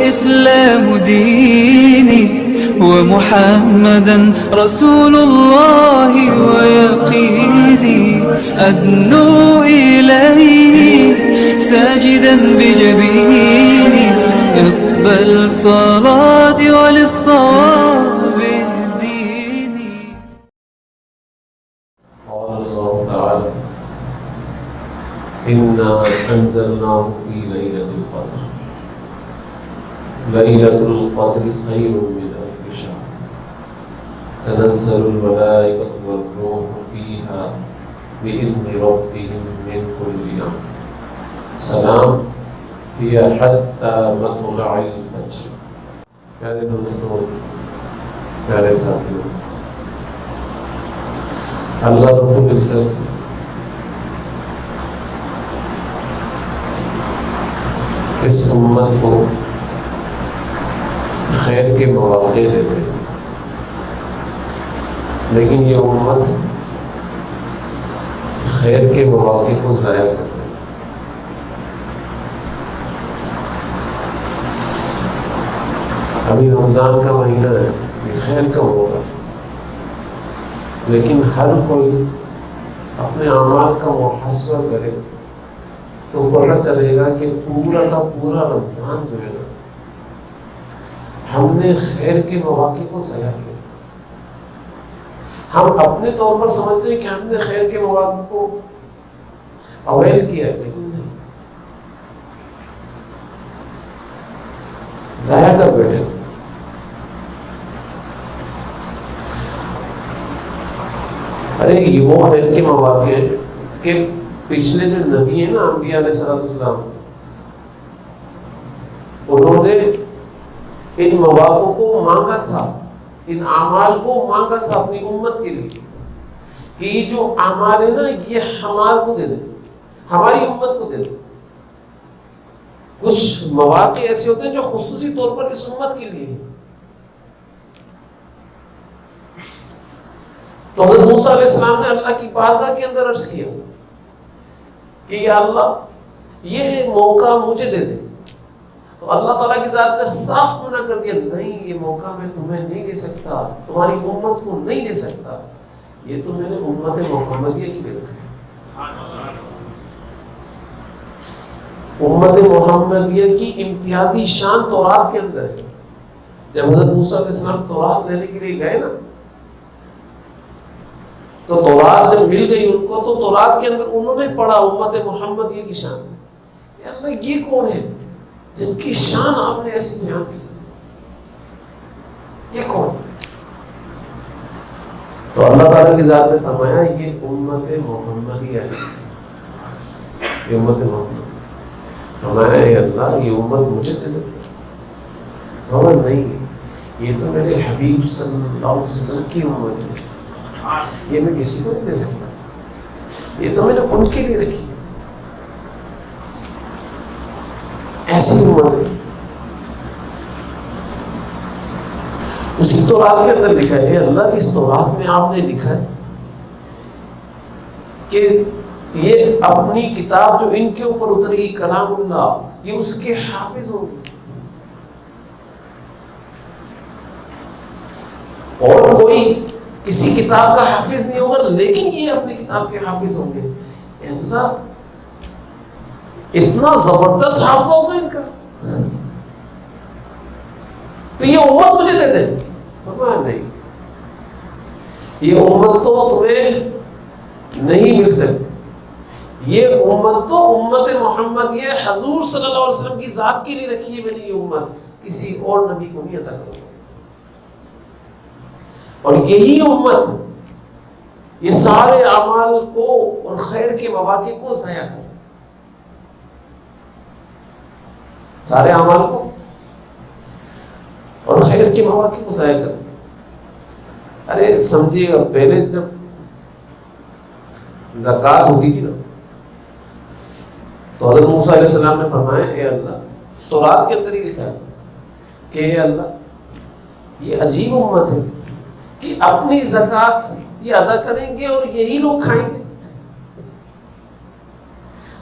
والإسلام ديني ومحمدا رسول الله ويقيني أدنو إليه ساجدا بجبيني اقبل صلاتي وللصواب اهديني. قال الله تعالى إنا أنزلناه في ليلة القدر ليلة القدر خير من ألف شهر تنزل الملائكة والروح فيها بإذن ربهم من كل أمر سلام هي حتى مطلع الفجر. پیارے دوستوں، پیارے ساتھیوں، اللہ رب العزت اس امت کو خیر کے مواقع دیتے ہیں، لیکن یہ امت خیر کے مواقع کو ضائع کرتے ہیں۔ ابھی رمضان کا مہینہ ہے، یہ خیر کا موقع، لیکن ہر کوئی اپنے اعمال کا محاسبہ کرے تو پتہ چلے گا کہ پورا کا پورا رمضان جو ہے نا، ہم نے خیر کے مواقع کو ضائع کیا۔ ہم اپنے طور پر سمجھ رہے ہیں کہ ہم نے خیر کے مواقع کو اویل کیا ہے، لیکن نہیں، ضائع کر بیٹھے۔ ارے یہ وہ خیر کے مواقع کہ پچھلے جو نبی ہیں نا، انبیاء علیہ السلام، انہوں نے ان مواقع کو مانگا تھا، ان اعمال کو مانگا تھا اپنی امت کے لیے کہ یہ جو اعمال ہے نا، یہ ہمارے کو دے دیں، ہماری امت کو دے دیں۔ کچھ مواقع ایسے ہوتے ہیں جو خصوصی طور پر اس امت کے لیے ہیں۔ تو حضرت موسیٰ علیہ السلام نے اللہ کی بارگاہ کے اندر عرض کیا کہ یا اللہ یہ موقع مجھے دے دے۔ تو اللہ تعالیٰ کی ذات نے صاف منع کر دیا، نہیں یہ موقع میں تمہیں نہیں دے سکتا، تمہاری امت کو نہیں دے سکتا، یہ تو میں نے امت محمدیہ کے لیے رکھا ہے۔ امت محمدیہ کی امتیازی شان تورات کے اندر ہے۔ جب حضرت موسیٰ علیہ السلام تورات لینے کے لیے گئے نا، تو تورات جب مل گئی ان کو، تو تورات کے اندر انہوں نے پڑھا امت محمدیہ کی شان۔ یا اللہ یہ کون ہے جن کی شان آپ نے ایسی بیان کی، یہ کون؟ تو اللہ تعالیٰ کی ذات نے فرمایا یہ امت محمدیہ ہے، یہ امت محمدیہ۔ فرمایا اے اللہ یہ امت مجھے دے دو۔ فرمایا نہیں، یہ تو میرے حبیب صلی اللہ علیہ وسلم کی امت ہے، یہ میں کسی کو نہیں دے سکتا، یہ تو میں نے ان کے لیے رکھی، ایسی امت ہے۔ اسی تورات کے اندر لکھا ہے، اللہ اس تورات میں آپ نے لکھا ہے کہ یہ اپنی کتاب جو ان کے اوپر اترے گی کلام اللہ، یہ اس کے حافظ ہوں گے، اور کوئی کسی کتاب کا حافظ نہیں ہوگا، لیکن یہ اپنی کتاب کے حافظ ہوں گے۔ اے اللہ اتنا زبردست حافظہ ہوگا ان کا، تو یہ امت مجھے دے دے۔ فرمایا نہیں، یہ امت تو تمہیں نہیں مل سکتی، یہ امت تو امت محمد، یہ حضور صلی اللہ علیہ وسلم کی ذات کے لیے رکھی ہے میں نے، یہ امت کسی اور نبی کو نہیں عطا کروں۔ اور یہی امت یہ سارے اعمال کو اور خیر کے مواقع کو ضائع کر، سارے اعمال کو اور خیر کے مواقع کو ضائع کر۔ ارے سمجھیے گا، پہلے جب زکوٰۃ ہوتی تھی نا، تو حضرت موسیٰ علیہ السلام نے فرمایا اے اللہ، تورات کے اندر ہی لکھا ہے کہ اے اللہ یہ عجیب امت ہے کہ اپنی زکوٰۃ یہ ادا کریں گے اور یہی لوگ کھائیں گے۔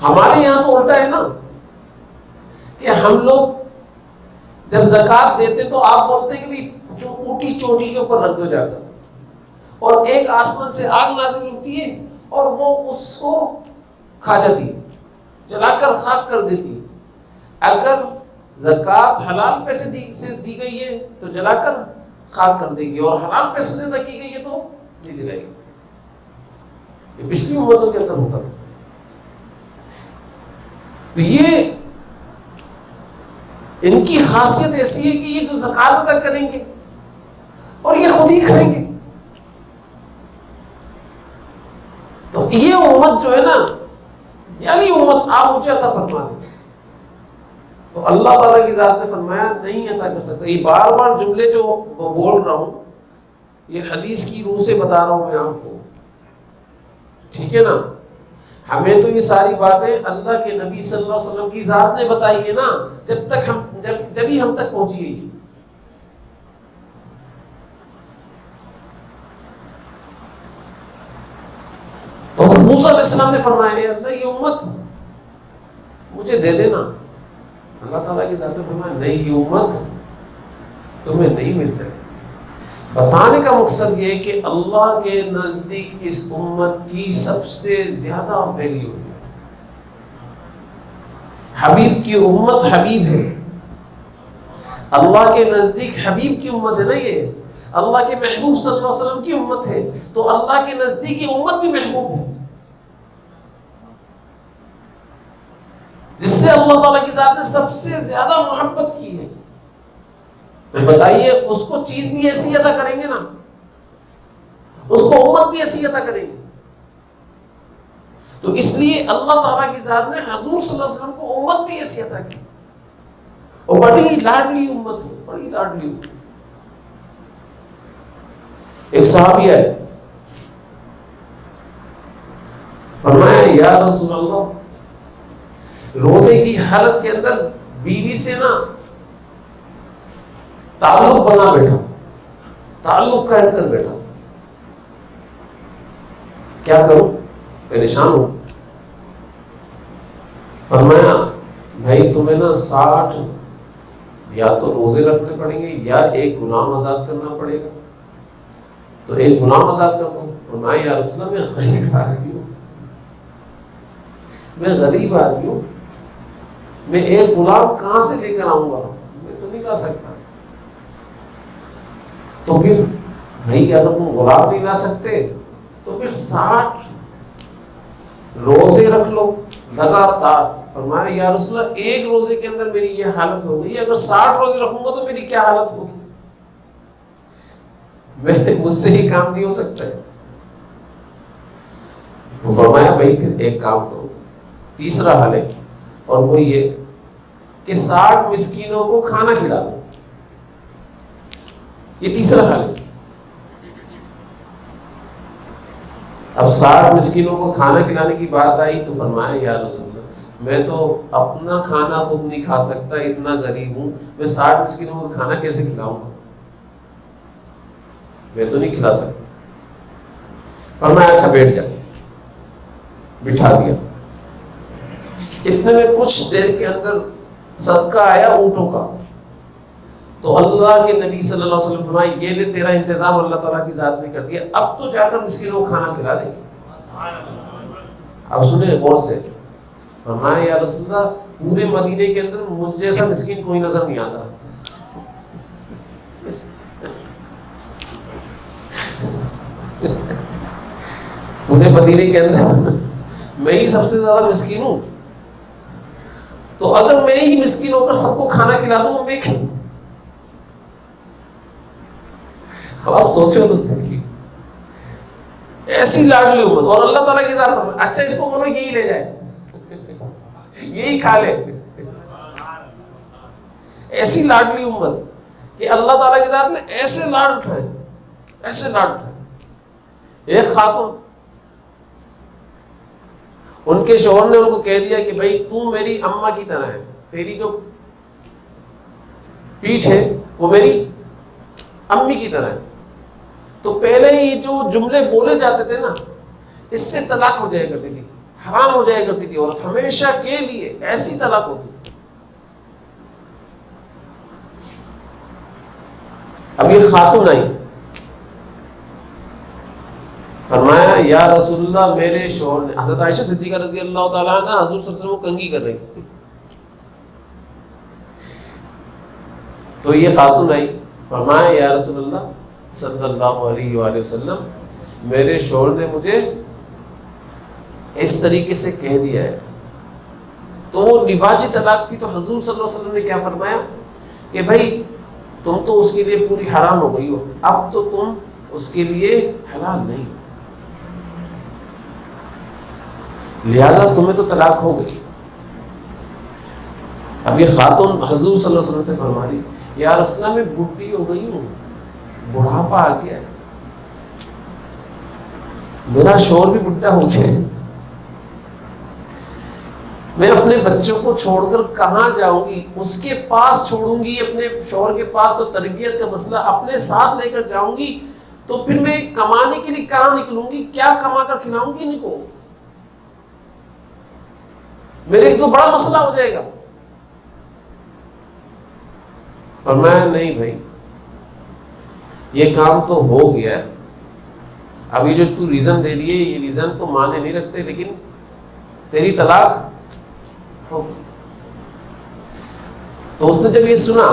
ہمارے یہاں تو الٹا ہے نا کہ ہم لوگ جب زکات دیتے تو آپ بولتے کہ بھی اونٹی چوٹی کے اوپر رکھ دو جا کر, اور ایک آسمان سے آگ نازل ہوتی ہے اور وہ اس کو کھا جاتی, جلا کر خاک کر دیتی. اگر زکات حلال پیسے سے دی گئی ہے تو جلا کر خاک کر دے گی, اور حرام پیسے سے نہ کی گئی ہے تو نہیں جلائے گی. یہ پچھلی امتوں کے اندر ہوتا تھا. تو یہ ان کی خاصیت ایسی ہے کہ یہ جو زکات ادا کریں گے اور یہ خود ہی کھائیں گے. تو یہ امت جو ہے نا, یعنی امت آپ مجھے عطا فرما دیں, تو اللہ تعالیٰ کی ذات نے فرمایا نہیں عطا کر سکتا. یہ بار بار جملے جو بول رہا ہوں یہ حدیث کی روح سے بتا رہا ہوں میں آپ کو, ٹھیک ہے نا. ہمیں تو یہ ساری باتیں اللہ کے نبی صلی اللہ علیہ وسلم کی ذات نے بتائی ہے نا, جب ہی ہم تک پہنچی ہے. تو موسیٰ علیہ السلام نے فرمایا ہے اللہ یہ امت مجھے دے دینا. اللہ تعالیٰ کی ذات نے فرمایا نہیں یہ امت تمہیں نہیں مل سکتی. بتانے کا مقصد یہ ہے کہ اللہ کے نزدیک اس امت کی سب سے زیادہ ویلیو ہے. حبیب کی امت حبیب ہے, اللہ کے نزدیک حبیب کی امت ہے نا, یہ اللہ کے محبوب صلی اللہ علیہ وسلم کی امت ہے, تو اللہ کے نزدیک یہ امت بھی محبوب ہے. جس سے اللہ تعالیٰ کی ذات نے سب سے زیادہ محبت کی ہے, تو بتائیے اس کو چیز بھی ایسی عطا کریں گے نا, اس کو امت بھی ایسی عطا کریں گے. تو اس لیے اللہ تعالیٰ کی ذات نے حضور صلی اللہ علیہ وسلم کو امت بھی ایسی عطا کی, اور بڑی لاڈلی امت ہے, بڑی لاڈلی امت. ایک صحابی ہے, فرمایا یا رسول اللہ روزے کی حالت کے اندر بیوی سے نا تعلق بنا بیٹھا, تعلق قائم کر بیٹھا, کیا کروں, پریشان ہوں. فرمایا بھائی تمہیں نا 60 یا تو روزے رکھنے پڑیں گے یا ایک غلام آزاد کرنا پڑے گا, تو ایک غلام آزاد کر دو. فرمایا یا رسول اللہ میں غریب آدمی ہوں, میں غریب آدمی ہوں, میں ایک غلام کہاں سے لے کر آؤں گا, میں تو نہیں لا سکتا. تو پھر بھائی اگر تم غلام نہیں لا سکتے تو پھر 60 روزے رکھ لو لگاتار. فرمایا یا رسول اللہ ایک روزے کے اندر میری یہ حالت ہو گئی, اگر 60 روزے رکھوں گا تو میری کیا حالت ہوگی, مجھ سے ہی کام نہیں ہو سکتا ہے. وہ فرمایا بھائی پھر ایک کام کرو, تیسرا حل ہے, اور وہ یہ کہ 60 مسکینوں کو کھانا کھلا دو. یہ تیسرا حل ہے. اب 60 مسکینوں کو کھانا کھلانے کی بات آئی تو فرمایا یا رسول اللہ میں تو اپنا کھانا خود نہیں کھا سکتا, اتنا غریب ہوں, میں 60 مسکینوں کو کھانا کیسے کھلاؤں گا, میں تو نہیں کھلا سکتا. فرمایا اچھا بیٹھ جا, بٹھا دیا. اتنے میں کچھ دیر کے اندر صدقہ آیا اونٹوں کا, تو اللہ کے نبی صلی اللہ علیہ وسلم فرمائے یہ لے تیرا انتظام اللہ تعالیٰ کی ذات نے کر دیا, اب تو جا کر مسکینوں کو کھانا کھلا دے. اب سنیں غور سے. فرمایا یا رسول اللہ پورے مدینے کے اندر مجھ جیسا مسکین کوئی نظر نہیں آتا. پورے مدینے کے اندر میں ہی سب سے زیادہ مسکین ہوں, تو اگر میں ہی مسکین ہو کر سب کو کھانا کھلا دوں میں کھاؤں. اب آپ سوچو تو صحیح, ایسی لاڈلی امت, اور اللہ تعالیٰ کی ذات. اچھا اس کو بولو یہی لے جائے, یہی کھا لے. ایسی لاڈلی امت کہ اللہ تعالیٰ کی ذات نے ایسے لاڈ اٹھائے, ایسے لاڈ اٹھائے. ایک خاتون, ان کے شوہر نے ان کو کہہ دیا کہ بھائی تو میری اماں کی طرح ہے, تیری جو پیٹھ ہے وہ میری امی کی طرح ہے. تو پہلے ہی جو جملے بولے جاتے تھے نا اس سے طلاق ہو جایا کرتی تھی, حرام ہو جایا کرتی تھی, اور ہمیشہ کے لیے ایسی طلاق ہوتی. خاتون آئی, فرمایا یا رسول اللہ میرے شوہر نے, حضرت عائشہ صدیقہ رضی اللہ تعالیٰ عنہ حضور صلی اللہ علیہ وسلم کو کنگھی کر رہی تھی. تو یہ خاتون آئی, فرمایا یا رسول اللہ صلی اللہ علیہ وآلہ وسلم میرے شوہر نے مجھے اس طریقے سے کہہ دیا ہے. تو وہ رواجی طلاق تھی, تو حضور صلی اللہ علیہ وسلم نے کیا فرمایا کہ بھائی تم تو اس کے لیے پوری حرام ہو گئی ہو, اب تو تم اس کے لیے حلال نہیں, لہذا تمہیں تو طلاق ہو گئی. اب یہ خاتون حضور صلی اللہ علیہ وسلم سے فرما رہی یا رسول اللہ میں بڈھی ہو گئی ہوں, بڑھاپا آ گیا ہے, میرا شوہر بھی بڈھا ہو گیا ہے, میں اپنے بچوں کو چھوڑ کر کہاں جاؤں گی, اس کے پاس چھوڑوں گی اپنے شوہر کے پاس تو تربیت کا مسئلہ, اپنے ساتھ لے کر جاؤں گی تو پھر میں کمانے کے لیے کہاں نکلوں گی, کیا کما کر کھلاؤں گی ان کو, میرے لیے تو بڑا مسئلہ ہو جائے گا. فرمایا نہیں بھائی یہ کام تو ہو گیا, ابھی جو تو ریزن دے دیے یہ ریزن تو مانے نہیں رکھتے, لیکن تیری طلاق ہو گئی. تو اس نے جب یہ سنا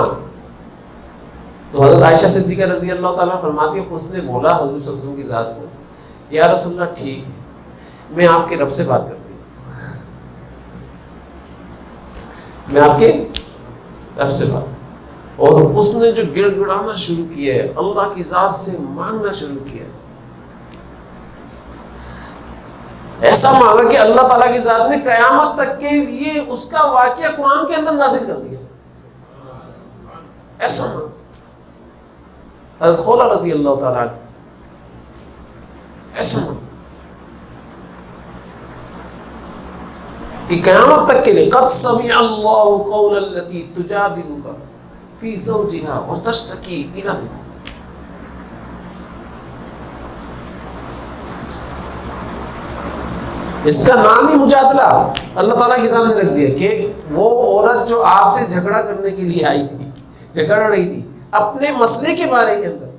تو حضرت عائشہ صدیقہ رضی اللہ تعالیٰ فرماتی ہے اس نے بولا حضور صلی اللہ علیہ وسلم کی ذات کو, یا رسول اللہ ٹھیک ہے میں آپ کے رب سے بات کرتی ہوں, میں آپ کے رب سے بات. اور اس نے جو گڑ گڑانا شروع کیا ہے, اللہ کی ذات سے مانگنا شروع کیا ہے, ایسا مانگا کہ اللہ تعالیٰ کی ذات نے قیامت تک کے لیے اس کا واقعہ قرآن کے اندر نازل کر دیا. ایسا مانگا. حضرت خولا رضی اللہ تعالیٰ ایسا مانگا کہ قیامت تک کے لیے قد سمع اللہ قول التی تجادلک فی زوجہا وتشتکی الی اللہ. اس کا نام ہی مجادلہ اللہ تعالیٰ کے سامنے رکھ دیا کہ وہ عورت جو آپ سے جھگڑا کرنے کے لیے آئی تھی, جھگڑ رہی تھی اپنے مسئلے کے بارے کے اندر,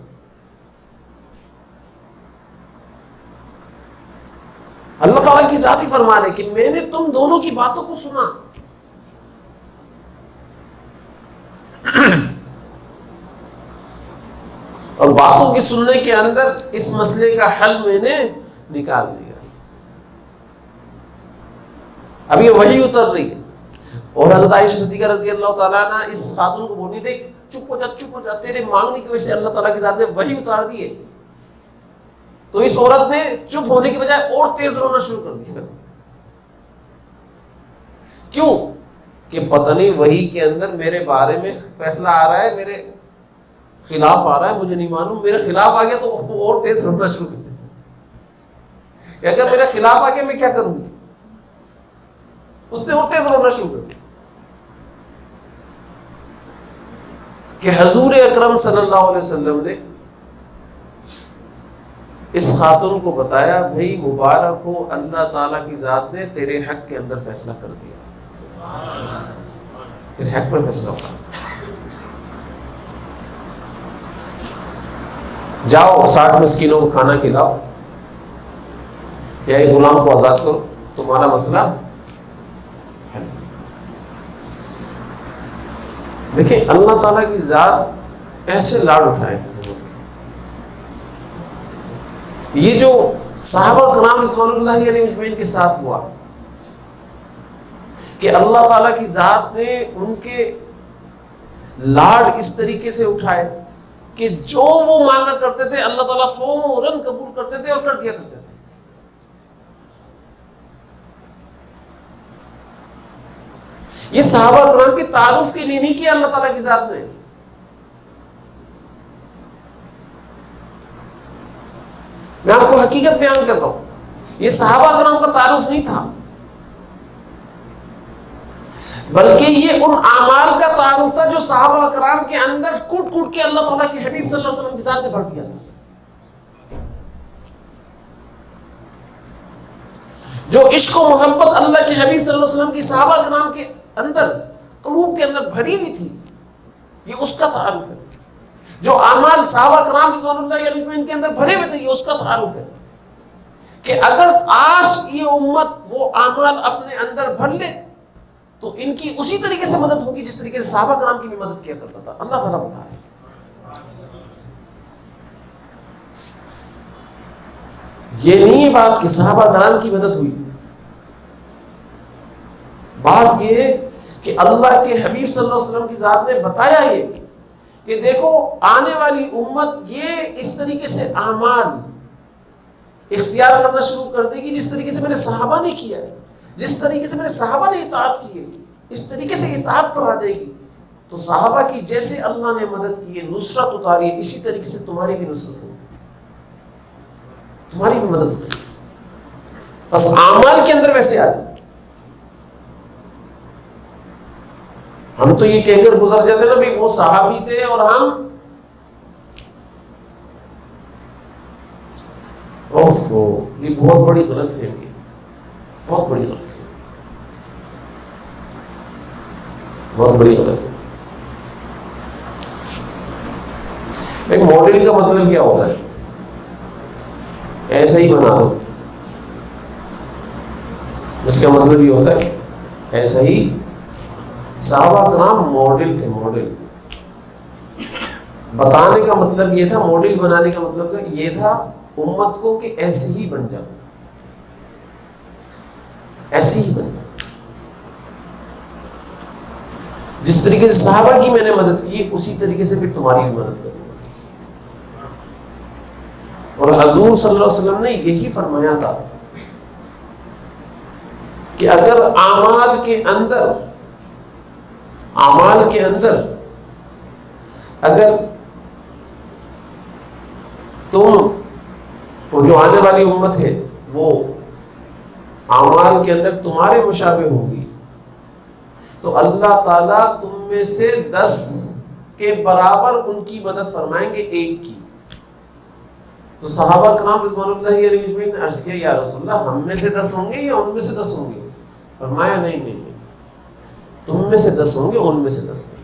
اللہ تعالیٰ کی ذات ہی فرما رہے کہ میں نے تم دونوں کی باتوں کو سنا, اور باتوں کے سننے کے اندر اس مسئلے کا حل میں نے نکال دیا. اب یہ وحی اتر رہی ہے, اور حضرت عائشہ صدیقہ رضی اللہ تعالیٰ عنہ اس خاتون کو بولی دیکھ چپ ہو جا, تیرے مانگنے کی وجہ سے اللہ تعالیٰ کی ذات نے وحی اتار دی ہے. تو اس عورت نے چپ ہونے کی بجائے اور تیز رونا شروع کر دیا. کیوں کہ پتہ نہیں وحی کے اندر میرے بارے میں فیصلہ آ رہا ہے, میرے خلاف آ رہا ہے, مجھے نہیں معلوم, میرے خلاف آ گیا تو اور تیز رونا شروع کر دیا. اگر میرے خلاف آ گیا میں کیا کروں گی, اس نے اور تیز رونا شروع کر دیا. کہ حضور اکرم صلی اللہ علیہ وسلم نے اس خاتون کو بتایا بھائی مبارک ہو, اللہ تعالیٰ کی ذات نے تیرے حق کے اندر فیصلہ کر دیا, تیرے حق پر فیصلہ ہوا, جاؤ 60 مسکینوں کو کھانا کھلاؤ یا ایک غلام کو آزاد کرو, تمہارا مسئلہ ہے. دیکھیں اللہ تعالیٰ کی ذات ایسے لاڈ اٹھائے. یہ جو صحابہ کرام رضوان اللہ علیہ اجمعین کے ساتھ ہوا کہ اللہ تعالیٰ کی ذات نے ان کے لاڈ اس طریقے سے اٹھائے کہ جو وہ مانگا کرتے تھے اللہ تعالیٰ فوراً قبول کرتے تھے اور کر دیا کرتے تھے. یہ صحابہ کرام کی تعارف کے لیے نہیں کیا اللہ تعالیٰ کی ذات نے, میں آپ کو حقیقت بیان کر رہا ہوں, یہ صحابہ کرام کا تعارف نہیں تھا, بلکہ یہ ان اعمال کا تعارف تھا جو صحابہ کرام کے اندر کوٹ کوٹ کے اللہ تعالیٰ کے حبیب صلی اللہ علیہ وسلم کے ساتھ بھر دیا تھا. جو عشق و محبت اللہ کے حبیب صلی اللہ علیہ وسلم کی صحابہ کرام کے اندر قلوب کے اندر بھری ہوئی تھی, یہ اس کا تعارف ہے. جو اعمال صحابہ کرام رضوان اللہ علیہ اجمعین کے اندر بھرے ہوئے تھے، یہ اس کا تعارف ہے کہ اگر آج یہ امت وہ اعمال اپنے اندر بھر لے تو ان کی اسی طریقے سے مدد ہوگی جس طریقے سے صحابہ کرام کی بھی مدد کیا کرتا تھا. اللہ تعالیٰ بتا رہے ہیں. یہ نہیں ہے بات کہ صحابہ کرام کی مدد ہوئی، بات یہ ہے کہ اللہ کے حبیب صلی اللہ علیہ وسلم کی ذات نے بتایا یہ کہ دیکھو آنے والی امت یہ اس طریقے سے اعمال اختیار کرنا شروع کر دے گی جس طریقے سے میرے صحابہ نے کیا ہے، جس طریقے سے میرے صحابہ نے اطاعت کی ہے، اس طریقے سے اطاعت پر آ جائے گی. تو صحابہ کی جیسے اللہ نے مدد کی ہے، نصرت اتاری ہے، اسی طریقے سے تمہاری بھی نصرت ہوگی، تمہاری بھی مدد ہوتی ہے. بس اعمال کے اندر ویسے آ جائے. ہم تو یہ کہہ کر گزر جاتے نا بھائی وہ صحابی تھے اور ہم یہ بہت بڑی غلط فہمی ہے، بہت بڑی غلط فہمی، بہت بڑی غلط فہمی. ایک ماڈل کا مطلب کیا ہوتا ہے؟ ایسا ہی بنا دو، اس کا مطلب یہ ہوتا ہے ایسا ہی. صحابہ کرام ماڈل تھے، ماڈل بتانے کا مطلب یہ تھا، ماڈل بنانے کا مطلب یہ تھا امت کو کہ ایسے ہی بن جاؤ، ایسے ہی بن جاؤ. جس طریقے سے صحابہ کی میں نے مدد کی اسی طریقے سے پھر تمہاری بھی مدد کروں گا. اور حضور صلی اللہ علیہ وسلم نے یہی فرمایا تھا کہ اگر اعمال کے اندر اگر تم وہ جو آنے والی امت ہے وہ اعمال کے اندر تمہارے مشابہ ہوگی تو اللہ تعالیٰ تم میں سے 10 کے برابر ان کی مدد فرمائیں گے، ایک کی. تو صحابہ کرام رضوان اللہ علیہ اجمعین نے عرض کیا یا رسول اللہ ہم میں سے 10 ہوں گے یا ان میں سے 10 ہوں گے؟ فرمایا نہیں، تم میں سے 10 ہوں گے، ان میں سے 10 ہوں گے.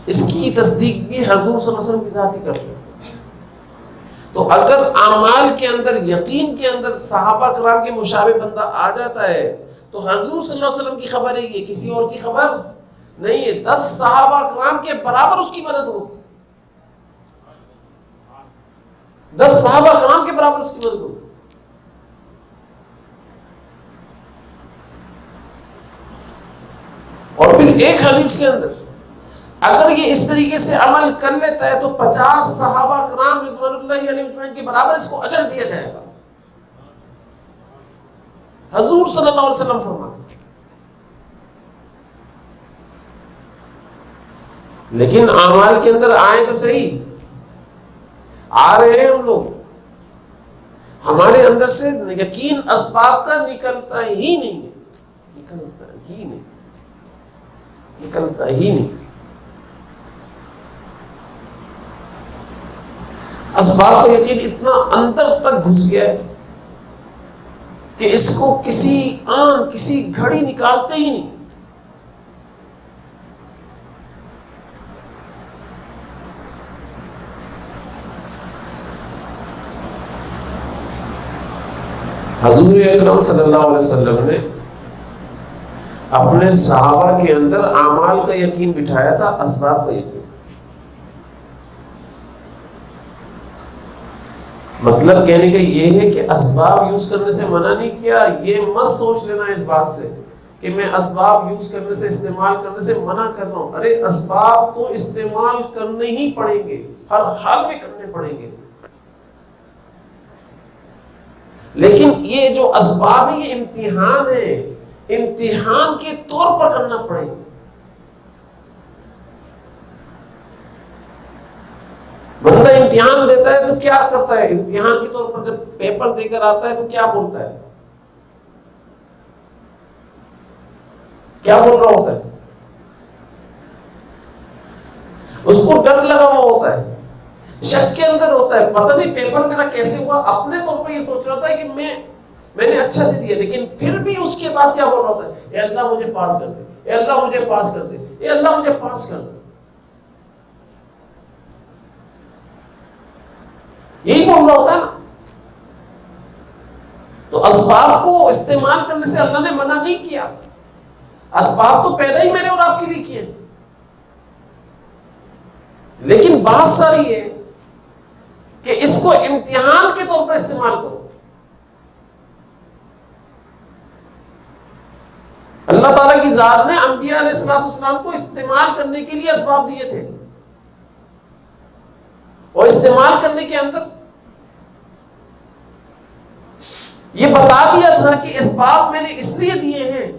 اس کی تصدیق بھی حضور صلی اللہ علیہ وسلم کی ذات ہی کر رہے ہیں. تو اگر اعمال کے اندر، یقین کے اندر صحابہ کرام کے مشابہ بندہ آ جاتا ہے تو حضور صلی اللہ علیہ وسلم کی خبر ہے، یہ کسی اور کی خبر نہیں ہے. 10 صحابہ کرام کے برابر اس کی مدد ہوگی، 10 صحابہ کرام کے برابر اس کی مدد ہوگی. اور پھر ایک حدیث کے اندر اگر یہ اس طریقے سے عمل کر لیتا ہے تو 50 صحابہ کرام رضوان اللہ علیہ اجمعین کے برابر اس کو اجر دیا جائے گا. حضور صلی اللہ علیہ وسلم فرماتے. لیکن اعمال کے اندر آئے تو صحیح، آ رہے ہیں ہم لوگ، ہمارے اندر سے یقین اسباب کا نکلتا ہی نہیں ہے، نکلتا ہی نہیں. اسباب کا یقین اتنا اندر تک گھس گیا ہے کہ اس کو کسی گھڑی نکالتے ہی نہیں. حضور اکرم صلی اللہ علیہ وسلم نے اپنے صحابہ کے اندر اعمال کا یقین بٹھایا تھا، اسباب کا یقین. مطلب کہنے کا یہ ہے کہ اسباب یوز کرنے سے منع نہیں کیا. یہ مت سوچ لینا اس بات سے کہ میں اسباب یوز کرنے سے، استعمال کرنے سے منع کر رہا ہوں. ارے اسباب تو استعمال کرنے ہی پڑیں گے، ہر حال میں کرنے پڑیں گے. لیکن یہ جو اسباب ہے یہ امتحان ہے، امتحان کے طور پر کرنا پڑے گا. بندہ امتحان دیتا ہے تو کیا کرتا ہے؟ امتحان کے طور پر جب پیپر دے کر آتا ہے تو کیا بولتا ہے؟ کیا بول رہا ہوتا ہے؟ اس کو ڈر لگا ہوا ہوتا ہے، شک کے اندر ہوتا ہے، پتہ نہیں پیپر میرا کیسے ہوا. اپنے طور پر یہ سوچ رہا تھا کہ میں نے اچھا دے دیا، لیکن پھر بھی اس کے بعد کیا بول رہا ہوتا ہے؟ اے اللہ مجھے پاس کر دے، اے اللہ مجھے پاس کر دے، اے اللہ مجھے پاس کر دے. یہی بولنا ہوتا ہے نا. تو اسباب کو استعمال کرنے سے اللہ نے منع نہیں کیا. اسباب تو پیدا ہی میرے اور آپ کے لیے کیے, لیکن بات ساری ہے کہ اس کو امتحان کے طور پر استعمال کرو. اللہ تعالیٰ کی ذات نے انبیاء علیہ السلام کو استعمال کرنے کے لیے اسباب دیے تھے, اور استعمال کرنے کے اندر یہ بتا دیا تھا کہ اسباب میں نے اس لیے دیے ہیں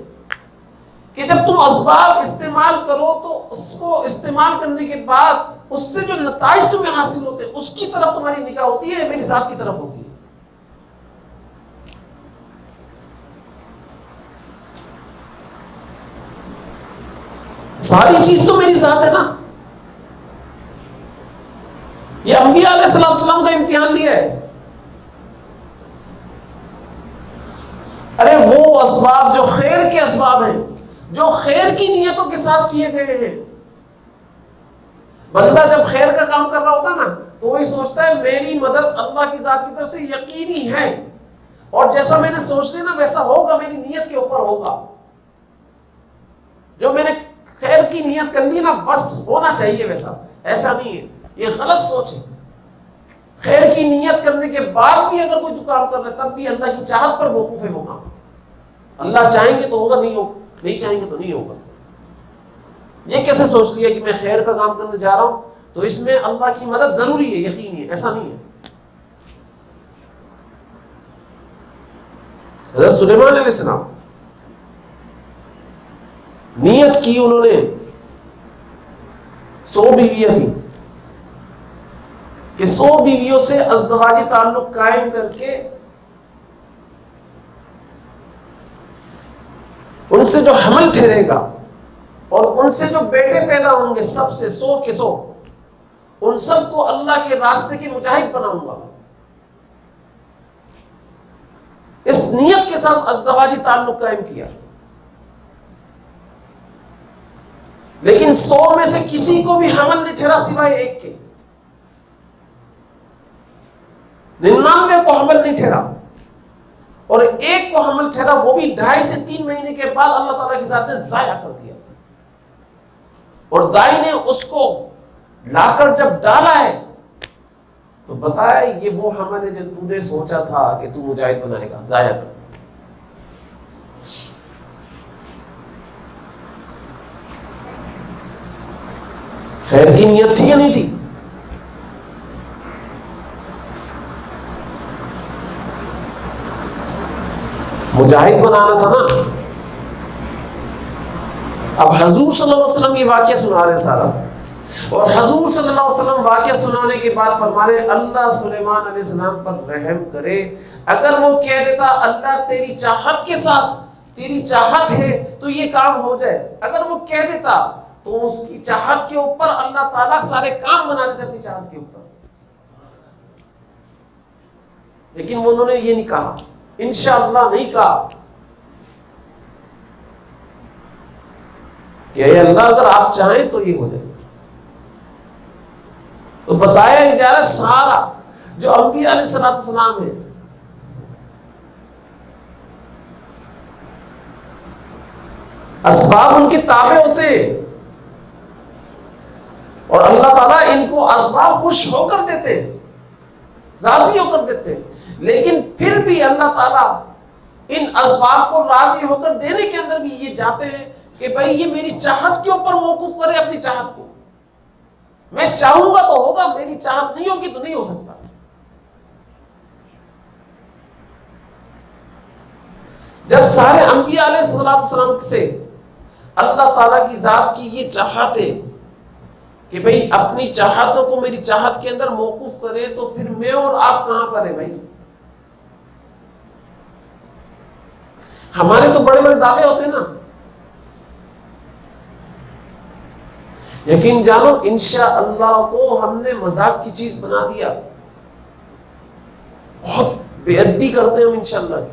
کہ جب تم اسباب استعمال کرو تو اس کو استعمال کرنے کے بعد اس سے جو نتائج تمہیں حاصل ہوتے ہیں اس کی طرف تمہاری نگاہ ہوتی ہے, میری ذات کی طرف ہوتی ہے. ساری چیز تو میری ذات ہے نا. یہ انبیاء علیہ السلام کا امتحان لیا ہے. ارے وہ اسباب جو خیر کے اسباب ہیں, جو خیر کی نیتوں کے ساتھ کیے گئے ہیں. بندہ جب خیر کا کام کر رہا ہوتا ہے نا تو وہی سوچتا ہے میری مدد اللہ کی ذات کی طرف سے یقینی ہے, اور جیسا میں نے سوچ لیا نا ویسا ہوگا, میری نیت کے اوپر ہوگا. جو میں نے خیر کی نیت کر لی نا بس ہونا چاہیے ویسا. ایسا نہیں ہے, یہ غلط سوچ ہے. خیر کی نیت کرنے کے بعد بھی اگر کوئی کام کر رہا ہے تب بھی اللہ کی چاہت پر موقوف ہے وہ کام. اللہ چاہیں گے تو ہوگا, نہیں چاہیں گے تو نہیں ہوگا. یہ کیسے سوچ لیا کہ میں خیر کا کام کرنے جا رہا ہوں تو اس میں اللہ کی مدد ضروری ہے, یقینی ہے, ایسا نہیں ہے. حضرت سلیمان علیہ السلام نیت کی, انہوں نے 100 بیویاں تھیں کہ 100 بیویوں سے ازدواجی تعلق قائم کر کے ان سے جو حمل ٹھہرے گا اور ان سے جو بیٹے پیدا ہوں گے سب سے 100 کے 100 ان سب کو اللہ کے راستے کے مجاہد بناؤں گا. اس نیت کے ساتھ ازدواجی تعلق قائم کیا, لیکن 100 میں سے کسی کو بھی حمل نہیں ٹھہرا سوائے ایک کے. 99 کو حمل نہیں ٹھہرا, اور ایک کو حمل ٹھہرا, وہ بھی 2.5 سے 3 مہینے کے بعد اللہ تعالیٰ کی ذات نے ضائع کر دیا. اور دائی نے اس کو لا کر جب ڈالا ہے تو بتایا یہ وہ حمل ہے جو تو نے سوچا تھا کہ تو مجاہد بنائے گا, ضائع کر دیا. خیر کی نیت تھی یا نہیں تھی؟ مجاہد بنانا تھا نا. اب حضور صلی اللہ علیہ وسلم یہ واقعہ سنا رہے سارا, اور حضور صلی اللہ علیہ وسلم واقعہ سنانے کے بعد فرما رہے اللہ سلیمان علیہ السلام پر رحم کرے. اگر وہ کہہ دیتا اللہ تیری چاہت کے ساتھ, تیری چاہت ہے تو یہ کام ہو جائے, اگر وہ کہہ دیتا تو اس کی چاہت کے اوپر اللہ تعالیٰ سارے کام بنا دیتے اپنی چاہت کے اوپر. لیکن انہوں نے یہ نہیں کہا, انشاءاللہ نہیں کہا کہ اے اللہ اگر آپ چاہیں تو یہ ہو جائے. تو بتایا جا رہا سارا جو انبیاء علیہ السلام ہے اسباب ان کے تابع ہوتے, اور اللہ تعالیٰ ان کو اسباب خوش ہو کر دیتے, راضی ہو کر دیتے. لیکن پھر بھی اللہ تعالیٰ ان اسباب کو راضی ہو کر دینے کے اندر بھی یہ جاتے ہیں کہ بھائی یہ میری چاہت کے اوپر موقوف کرے اپنی چاہت کو. میں چاہوں گا تو ہوگا, میری چاہت نہیں ہوگی تو نہیں ہو سکتا. جب سارے انبیاء علیہ السلام سے اللہ تعالیٰ کی ذات کی یہ چاہت ہے کہ بھئی اپنی چاہتوں کو میری چاہت کے اندر موقوف کرے, تو پھر میں اور آپ کہاں پر ہیں بھائی؟ ہمارے تو بڑے بڑے دعوے ہوتے ہیں نا. یقین جانو انشاءاللہ کو ہم نے مذاق کی چیز بنا دیا, بہت بے ادبی کرتے ہیں ہم انشاءاللہ.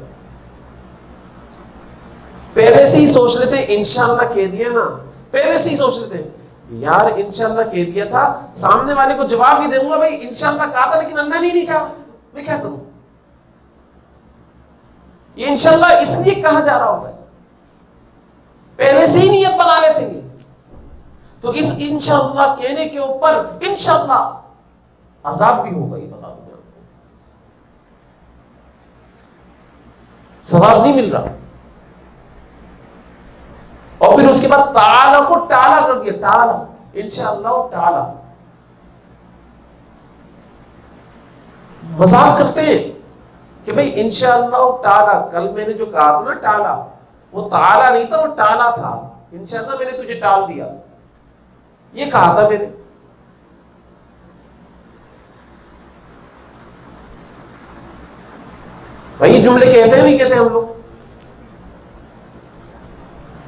پہلے سے ہی سوچ لیتے ہیں انشاءاللہ کہہ دیا نا, پہلے سے ہی سوچ لیتے ہیں یار انشاءاللہ کہہ دیا تھا, سامنے والے کو جواب بھی دوں گا بھائی انشاءاللہ کہا تھا لیکن اللہ نے نہیں چاہا, میں کیا کروں؟ یہ انشاءاللہ اس لیے کہا جا رہا ہوتا ہے, پہلے سے ہی نیت بنا لیتے ہیں. تو اس انشاءاللہ کہنے کے اوپر انشاءاللہ عذاب بھی ہوگا, یہ بتا دوں میں آپ کو, ثواب نہیں مل رہا. اور پھر اس کے بعد تعالی کو ٹالا کر دیا, ٹالا انشاءاللہ ٹالا. مذاق کرتے ہیں کہ بھئی انشاءاللہ ٹالا, کل میں نے جو کہا تھا نا ٹالا, وہ تعالی نہیں تھا, وہ ٹالا تھا. انشاءاللہ میں نے تجھے ٹال دیا, یہ کہا تھا میں نے. وہی جملے کہتے ہیں نہیں کہتے ہم لوگ.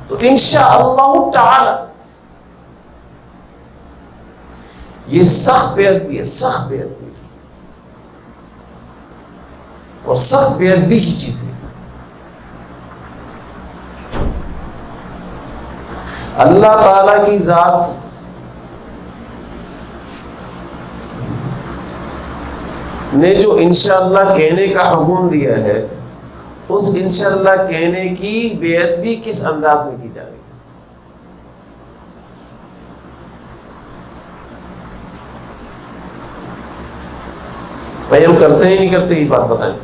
تو انشاءاللہ تعالی یہ سخت بے ادبی ہے, سخت بے ادبی, اور سخت بے ادبی کی چیز ہے. اللہ تعالی کی ذات نے جو انشاءاللہ کہنے کا حکم دیا ہے, اس انشاءاللہ کہنے کی بے ادبی کس انداز میں کی جا رہی ہے؟ بھائی ہم کرتے ہی نہیں کرتے, یہ بات بتائیں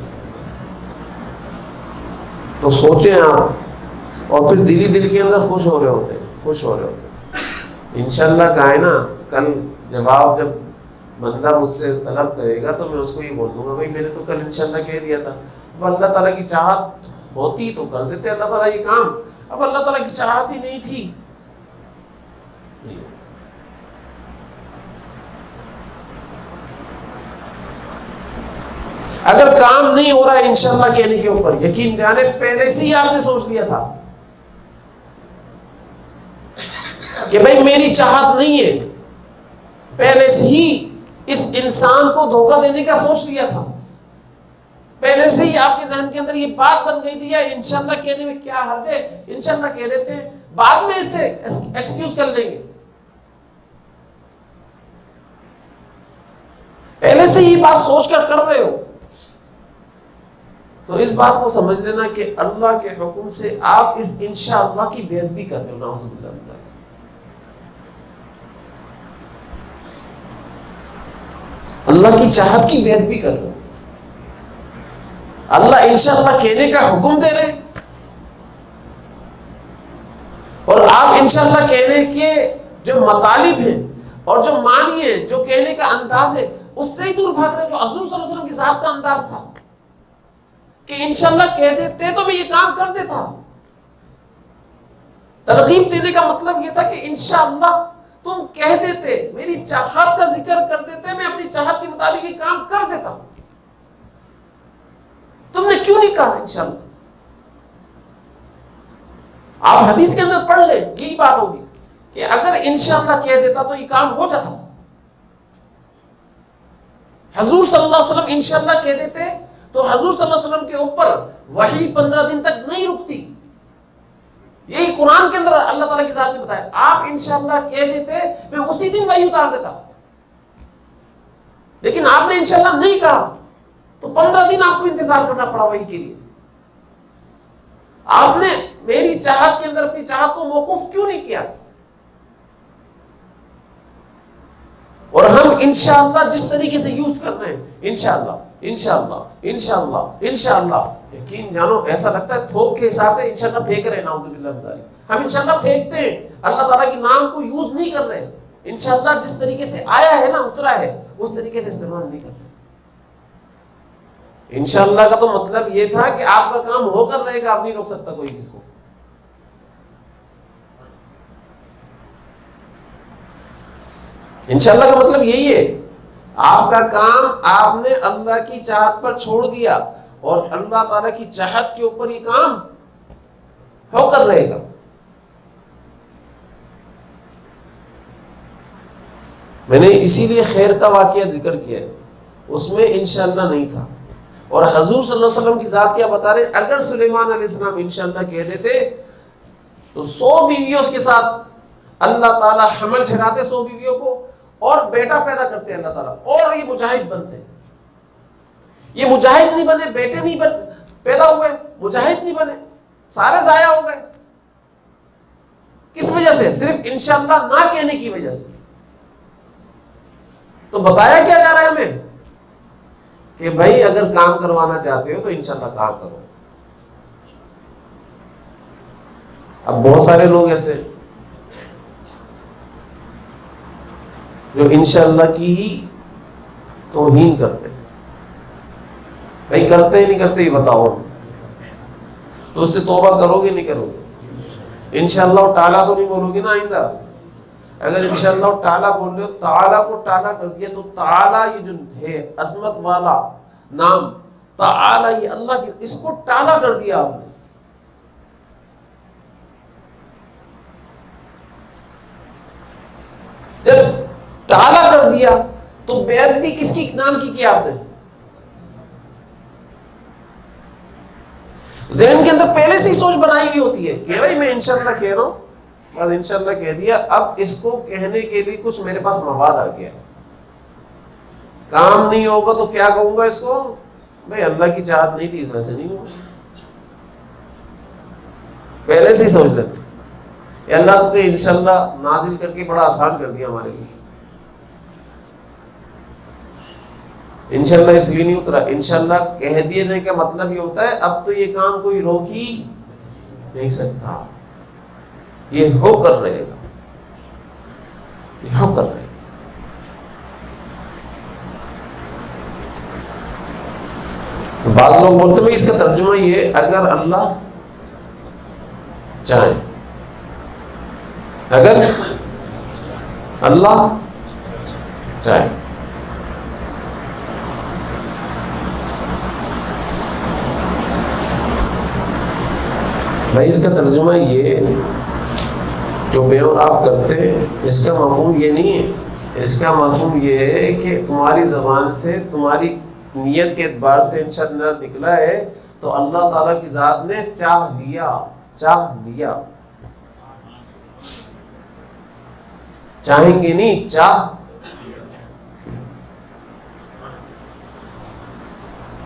تو سوچیں آپ, اور پھر دلی دل کے اندر خوش ہو رہے ہوتے ہیں, خوش ہو رہے ہوتے ہیں. انشاءاللہ کہا ہے نا, کل جواب جب بندہ مجھ سے طلب کرے گا تو میں اس کو یہ بول دوں گا بھائی میں نے تو کل انشاءاللہ کہہ دیا تھا. اب اللہ تعالیٰ کی چاہت ہوتی تو کر دیتے اللہ تعالیٰ یہ کام, اب اللہ تعالیٰ کی چاہت ہی نہیں تھی. اگر کام نہیں ہو رہا ہے انشاءاللہ کہنے کے اوپر, یقین جانے پہلے سے ہی آپ نے سوچ لیا تھا کہ بھائی میری چاہت نہیں ہے, پہلے سے ہی اس انسان کو دھوکہ دینے کا سوچ لیا تھا, پہلے سے ہی آپ کے ذہن کے اندر یہ بات بن گئی تھی یا انشاءاللہ کہنے میں کیا حرج ہے, انشاءاللہ کہہ دیتے ہیں, بعد میں اس سے ایکسکیوز کر لیں گے. پہلے سے یہ بات سوچ کر رہے ہو تو اس بات کو سمجھ لینا کہ اللہ کے حکم سے آپ اس انشاءاللہ کی بے ادبی کر رہے ہو. نعوذ باللہ من ذالک. اللہ کی چاہت کی بے ادبی کر رہے ہو. اللہ انشاءاللہ کہنے کا حکم دے رہے اور آپ انشاءاللہ کہنے کے جو مطالب ہیں اور جو معنی ہے, جو کہنے کا انداز ہے, اس سے ہی دور بھاگ رہے جو حضور صلی اللہ علیہ وسلم کی ذات کا انداز تھا کہ انشاءاللہ کہہ دیتے تو میں یہ کام کر دیتا. ترغیب دینے کا مطلب یہ تھا کہ انشاءاللہ تم کہہ دیتے, میری چاہت کا ذکر کر دیتے, میں اپنی چاہت کے مطابق یہ کام کر دیتا. تم نے کیوں نہیں کہا انشاءاللہ؟ آپ حدیث کے اندر پڑھ لیں, یہی بات ہوگی کہ اگر انشاءاللہ کہہ دیتا تو یہ کام ہو جاتا. حضور صلی اللہ علیہ وسلم انشاءاللہ کہہ دیتے تو حضور صلی اللہ علیہ وسلم کے اوپر وحی 15 دن تک نہیں رکتی. یہی قرآن کے اندر اللہ تعالیٰ کی ذات نے بتایا, آپ انشاءاللہ کہہ دیتے میں اسی دن وحی اتار دیتا, لیکن آپ نے انشاءاللہ نہیں کہا تو 15 دن آپ کو انتظار کرنا پڑا وحی کے لیے. آپ نے میری چاہت کے اندر اپنی چاہت کو موقوف کیوں نہیں کیا؟ اور ہم انشاءاللہ جس طریقے سے یوز کر رہے ہیں, انشاءاللہ انشاءاللہ انشاءاللہ انشاءاللہ, یقین جانو ایسا لگتا ہے تھوک کے حساب سے انشاءاللہ پھینک رہے ہیں. نعوذ باللہ من ذالک. ہم انشاءاللہ پھینکتے ہیں, اللہ تعالیٰ کے نام کو یوز نہیں کر رہے. انشاءاللہ جس طریقے سے آیا ہے نا, اترا ہے, اس طریقے سے استعمال نہیں کر رہے. انشاءاللہ کا تو مطلب یہ تھا کہ آپ کا کام ہو کر رہے گا, آپ نہیں روک سکتا کوئی کس کو. انشاءاللہ کا مطلب یہی ہے, آپ کا کام آپ نے اللہ کی چاہت پر چھوڑ دیا اور اللہ تعالیٰ کی چاہت کے اوپر یہ کام ہو کر رہے گا. میں نے اسی لیے خیر کا واقعہ ذکر کیا ہے, اس میں انشاءاللہ نہیں تھا. اور حضور صلی اللہ علیہ وسلم کی ذات کیا بتا رہے, اگر سلیمان علیہ السلام انشاءاللہ کہہ دیتے تو 100 بیویوں کے ساتھ اللہ تعالیٰ حمل جھلاتے 100 بیویوں کو اور بیٹا پیدا کرتے اللہ تعالیٰ، اور یہ مجاہد بنتے. یہ مجاہد نہیں بنے، بیٹے نہیں پیدا ہوئے، مجاہد نہیں بنے، سارے ضائع ہو گئے. کس وجہ سے؟ صرف انشاءاللہ نہ کہنے کی وجہ سے. تو بتایا کیا جا رہا ہے ہمیں کہ بھائی اگر کام کروانا چاہتے ہو تو انشاءاللہ کام کرو. اب بہت سارے لوگ ایسے جو انشاءاللہ کی ہی توہین کرتے ہیں. بھائی کرتے ہی نہیں کرتے، یہ بتاؤ تو اس سے توبہ کرو گے نہیں کرو گے؟ انشاءاللہ ٹالا تو نہیں بولو گے نا آئندہ. اگر انشاءاللہ ٹالا بول رہے ہو، تعالیٰ کو ٹالا کر دیا تو تعالیٰ یہ جو ہے عظمت والا نام تعالیٰ، یہ اللہ کی، اس کو ٹالا کر دیا آپ نے. جب ٹالا کر دیا تو بیعت بھی کس کی نام کی کیا آپ نے؟ ذہن کے اندر پہلے سے ہی سوچ بنائی ہوئی ہوتی ہے کہ بھائی میں انشاءاللہ کہہ رہا ہوں، بس انشاءاللہ کہہ دیا، اب اس کو کہنے کے لیے کچھ میرے پاس مواد آ گیا. کام نہیں ہوگا تو کیا کہوں گا اس کو؟ بھائی اللہ کی چاہت نہیں تھی اس وجہ سے نہیں ہوا. پہلے سے ہی سوچ لیتے کہ اللہ تو نے انشاءاللہ نازل کر کے بڑا آسان کر دیا ہمارے لیے. انشاءاللہ اس لیے نہیں اترا. انشاءاللہ کہہ دینے کا مطلب یہ ہوتا ہے اب تو یہ کام کوئی روک ہی نہیں سکتا، یہ ہو کر رہے گا، یہ ہو کر رہے گا. بعض لوگ بولتے ہیں اس کا ترجمہ یہ، اگر اللہ چاہے، اگر اللہ چاہے. بھائی اس کا ترجمہ یہ جو بیان آپ کرتے ہیں اس کا مفہوم یہ نہیں ہے. اس کا مفہوم یہ ہے کہ تمہاری زبان سے، تمہاری نیت کے اعتبار سے انشاءاللہ نکلا ہے تو اللہ تعالیٰ کی ذات نے چاہ لیا. چاہیں گے نہیں، چاہ.